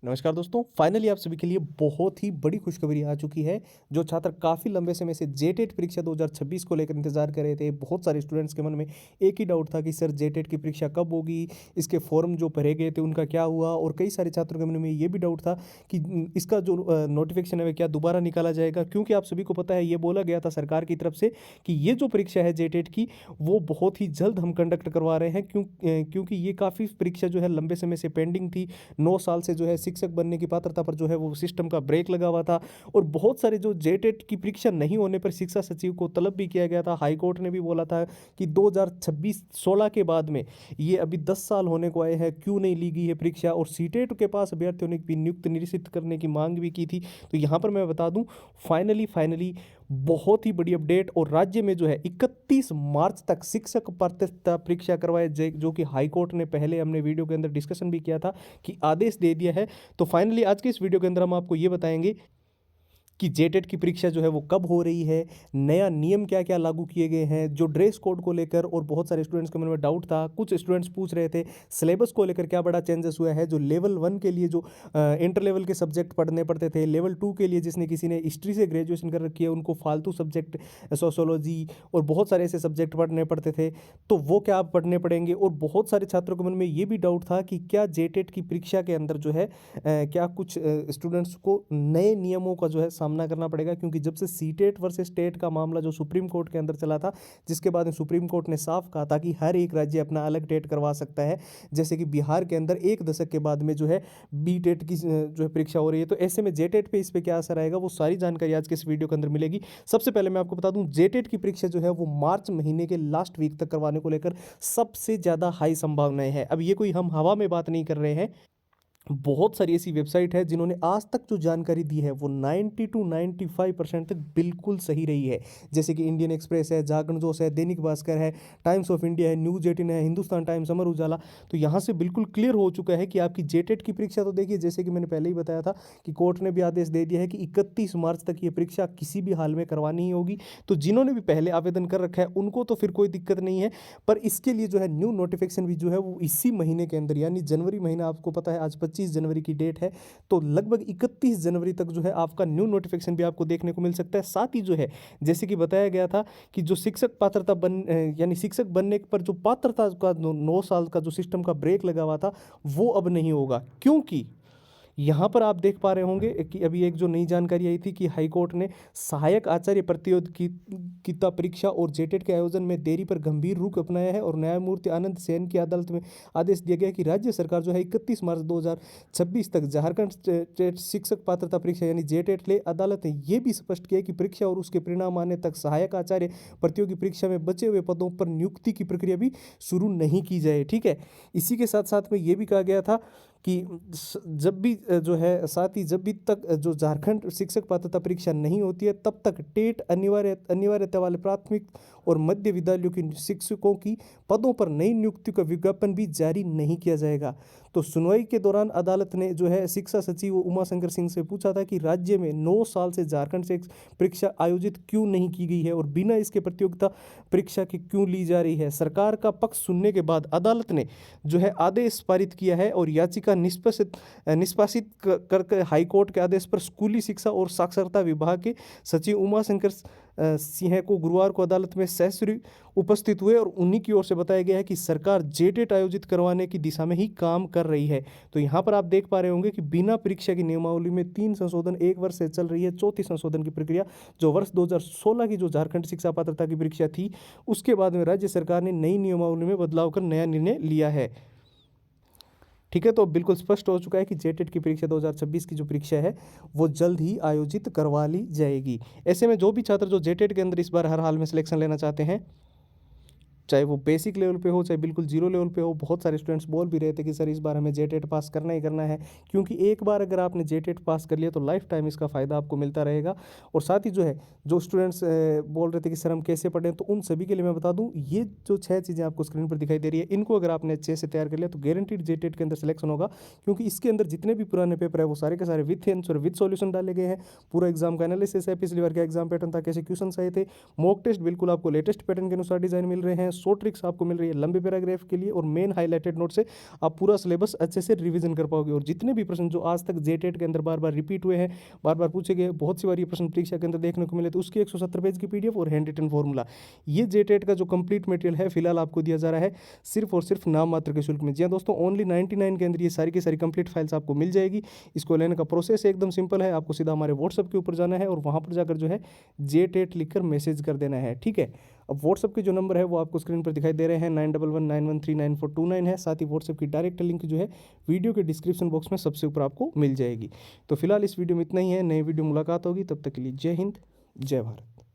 नमस्कार दोस्तों, फाइनली आप सभी के लिए बहुत ही बड़ी खुशखबरी आ चुकी है। जो छात्र काफ़ी लंबे समय से जेटेट परीक्षा 2026 को लेकर इंतजार कर रहे थे, बहुत सारे स्टूडेंट्स के मन में एक ही डाउट था कि सर जेटेट की परीक्षा कब होगी, इसके फॉर्म जो भरे गए थे उनका क्या हुआ। और कई सारे छात्रों के मन में ये भी डाउट था कि इसका जो नोटिफिकेशन है वह क्या दोबारा निकाला जाएगा, क्योंकि आप सभी को पता है ये बोला गया था सरकार की तरफ से कि ये जो परीक्षा है जेटेट की वो बहुत ही जल्द हम कंडक्ट करवा रहे हैं, क्योंकि ये काफ़ी परीक्षा जो है लंबे समय से पेंडिंग थी। 9 साल से जो है शिक्षक बनने की पात्रता पर जो है वो सिस्टम का ब्रेक लगा हुआ था। और बहुत सारे जो जेटेट की परीक्षा नहीं होने पर शिक्षा सचिव को तलब भी किया गया था। हाई कोर्ट ने भी बोला था कि 2026-16 के बाद में ये अभी 10 साल होने को आए हैं, क्यों नहीं ली गई है परीक्षा। और सीटेट के पास अभ्यर्थियों ने भी नियुक्त निरसित करने की मांग भी की थी। तो यहाँ पर मैं बता दूं, फाइनली बहुत ही बड़ी अपडेट। और राज्य में जो है 31 मार्च तक शिक्षक पात्रता परीक्षा करवाए जो कि हाई कोर्ट ने पहले हमने वीडियो के अंदर डिस्कशन भी किया था कि आदेश दे दिया है। तो फाइनली आज के इस वीडियो के अंदर हम आपको ये बताएंगे कि जेटेट की परीक्षा जो है वो कब हो रही है, नया नियम क्या क्या लागू किए गए हैं, जो ड्रेस कोड को लेकर और बहुत सारे स्टूडेंट्स के मन में डाउट था। कुछ स्टूडेंट्स पूछ रहे थे सिलेबस को लेकर क्या बड़ा चेंजेस हुआ है। जो लेवल 1 के लिए जो इंटर लेवल के सब्जेक्ट पढ़ने पड़ते थे, लेवल 2 के लिए जिसने किसी ने हिस्ट्री से ग्रेजुएशन कर रखी है उनको फालतू सब्जेक्ट सोशोलॉजी और बहुत सारे ऐसे सब्जेक्ट पढ़ने पड़ते थे, तो वो क्या आप पढ़ने पड़ेंगे। और बहुत सारे छात्रों के मन में ये भी डाउट था कि क्या जेटेट की परीक्षा के अंदर जो है क्या कुछ स्टूडेंट्स को नए नियमों का जो है सामना करना पड़ेगा, क्योंकि जब से सीटेट वर्सेस टेट का मामला जो सुप्रीम कोर्ट के अंदर चला था, जिसके बाद में सुप्रीम कोर्ट ने साफ कहा था कि हर एक राज्य अपना अलग टेट करवा सकता है। जैसे कि बिहार के अंदर एक दशक के बाद में जो है बी टेट की जो है परीक्षा हो रही है, तो ऐसे में जेटेट पे इस पे क्या असर आएगा वो सारी जानकारी आज के इस वीडियो के अंदर मिलेगी। सबसे पहले मैं आपको बता दूं, जेटेट की परीक्षा जो है वो मार्च महीने के लास्ट वीक तक करवाने को लेकर सबसे ज्यादा हाई संभावनाएं हैं। अब ये कोई हम हवा में बात नहीं कर रहे हैं, बहुत सारी ऐसी वेबसाइट है जिन्होंने आज तक जो जानकारी दी है वो 90 to 95% तक बिल्कुल सही रही है। जैसे कि इंडियन एक्सप्रेस है, जागरण जोश है, दैनिक भास्कर है, टाइम्स ऑफ इंडिया है, न्यूज 18 है, हिंदुस्तान टाइम्स, अमर उजाला। तो यहाँ से बिल्कुल क्लियर हो चुका है कि आपकी जेटेट की परीक्षा, तो देखिए जैसे कि मैंने पहले ही बताया था कि कोर्ट ने भी आदेश दे दिया है कि 31 मार्च तक ये परीक्षा किसी भी हाल में करवानी ही होगी। तो जिन्होंने भी पहले आवेदन कर रखा है उनको तो फिर कोई दिक्कत नहीं है, पर इसके लिए जो है न्यू नोटिफिकेशन भी जो है वो इसी महीने के अंदर, यानी जनवरी महीना, आपको पता है आज 25 जनवरी की डेट है, तो लगभग 31 जनवरी तक जो है आपका न्यू नोटिफिकेशन भी आपको देखने को मिल सकता है। साथ ही जो है जैसे कि बताया गया था कि जो शिक्षक पात्रता यानी शिक्षक बनने पर जो पात्रता का 9 साल का जो सिस्टम का ब्रेक लगा हुआ था वो अब नहीं होगा, क्योंकि यहाँ पर आप देख पा रहे होंगे कि अभी एक जो नई जानकारी आई थी कि हाईकोर्ट ने सहायक आचार्य प्रतियोगिता परीक्षा और जेटेट के आयोजन में देरी पर गंभीर रुख अपनाया है। और न्यायमूर्ति आनंद सेन की अदालत में आदेश दिया गया कि राज्य सरकार जो है 31 मार्च 2026 तक झारखंड स्टेट शिक्षक पात्रता परीक्षा यानी जेटेट ले। अदालत ने यह भी स्पष्ट किया कि परीक्षा और उसके परिणाम आने तक सहायक आचार्य प्रतियोगी परीक्षा में बचे हुए पदों पर नियुक्ति की प्रक्रिया भी शुरू नहीं की जाए। ठीक है, इसी के साथ साथ में ये भी कहा गया था कि जब भी जो है साथ ही जब भी तक जो झारखंड शिक्षक पात्रता परीक्षा नहीं होती है तब तक टेट अनिवार्यता वाले प्राथमिक और मध्य विद्यालयों के शिक्षकों की पदों पर नई नियुक्ति का विज्ञापन भी जारी नहीं किया जाएगा। तो सुनवाई के दौरान अदालत ने जो है शिक्षा सचिव उमाशंकर सिंह से पूछा था कि राज्य में 9 साल से झारखंड से परीक्षा आयोजित क्यों नहीं की गई है और बिना इसके प्रतियोगिता परीक्षा की क्यों ली जा रही है। सरकार का पक्ष सुनने के बाद अदालत ने जो है आदेश पारित किया है और याचिका निष्पासित करके हाईकोर्ट के आदेश पर स्कूली शिक्षा और साक्षरता विभाग के सचिव उमाशंकर सिंह को गुरुवार को अदालत में ससुरी उपस्थित हुए और उन्हीं की ओर से बताया गया है कि सरकार जेटेट आयोजित करवाने की दिशा में ही काम कर रही है। तो यहाँ पर आप देख पा रहे होंगे कि बिना परीक्षा की नियमावली में 3 संशोधन 1 वर्ष से चल रही है। चौथी संशोधन की प्रक्रिया जो वर्ष 2016 की जो झारखंड शिक्षा पात्रता की परीक्षा थी उसके बाद में राज्य सरकार ने नई नियमावली में बदलाव कर नया निर्णय लिया है। ठीक है, तो बिल्कुल स्पष्ट हो चुका है कि जेटेट की परीक्षा 2026 की जो परीक्षा है वो जल्द ही आयोजित करवा ली जाएगी। ऐसे में जो भी छात्र जो जेटेट के अंदर इस बार हर हाल में सिलेक्शन लेना चाहते हैं, चाहे वो बेसिक लेवल पे हो चाहे बिल्कुल जीरो लेवल पे हो, बहुत सारे स्टूडेंट्स बोल भी रहे थे कि सर इस बार हमें जेटेट पास करना ही करना है, क्योंकि एक बार अगर आपने जेटेट पास कर लिया तो लाइफ टाइम इसका फ़ायदा आपको मिलता रहेगा। और साथ ही जो है जो स्टूडेंट्स बोल रहे थे कि सर हम कैसे पढ़ें, तो उन सभी के लिए मैं बता दूँ ये जो 6 चीज़ें आपको स्क्रीन पर दिखाई दे रही है इनको अगर आपने अच्छे से तैयार कर लिया तो गारंटीड जेटेट के अंदर सिलेक्शन होगा, क्योंकि इसके अंदर जितने भी पुराने पेपर है वो सारे के सारे विथ आंसर विथ सॉल्यूशन डाले गए हैं। पूरा एग्जाम का एनालिसिस है, पिछली बार का एग्जाम पैटर्न था, कैसे क्वेश्चन आए थे, मॉक टेस्ट बिल्कुल आपको लेटेस्ट पैटर्न के अनुसार डिजाइन मिल रहे हैं, 100 ट्रिक्स आपको मिल रही है लंबे पैराग्राफ के लिए, और मेन हाईलाइटेड नोट से आप पूरा सिलेबस अच्छे से रिवीजन कर पाओगे। और जितने भी प्रश्न जो आज तक जेटेट के अंदर बार बार रिपीट हुए हैं, बार बार पूछे गए, बहुत सी बार ये प्रश्न परीक्षा के अंदर देखने को मिले, तो उसकी 170 पेज की पीडीएफ और हैंड रिटन फॉर्मूला, ये जेटेट का जो कंप्लीट मटेरियल है फिलहाल आपको दिया जा रहा है सिर्फ और सिर्फ नाम मात्र के शुल्क में। जी हाँ दोस्तों, ओनली 99 के अंदर ये सारी की सारी कंप्लीट फाइल्स आपको मिल जाएगी। इसको लेने का प्रोसेस एकदम सिंपल है, आपको सीधा हमारे व्हाट्सएप के ऊपर जाना है और वहाँ पर जाकर जो है जेटेट लिखकर मैसेज कर देना है, ठीक है। अब व्हाट्सएप के जो नंबर है वो आपको स्क्रीन पर दिखाई दे रहे हैं, 9119139429 है। साथ ही व्हाट्सएप की डायरेक्ट लिंक जो है वीडियो के डिस्क्रिप्शन बॉक्स में सबसे ऊपर आपको मिल जाएगी। तो फिलहाल इस वीडियो में इतना ही है, नई वीडियो मुलाकात होगी, तब तक के लिए जय हिंद, जय भारत।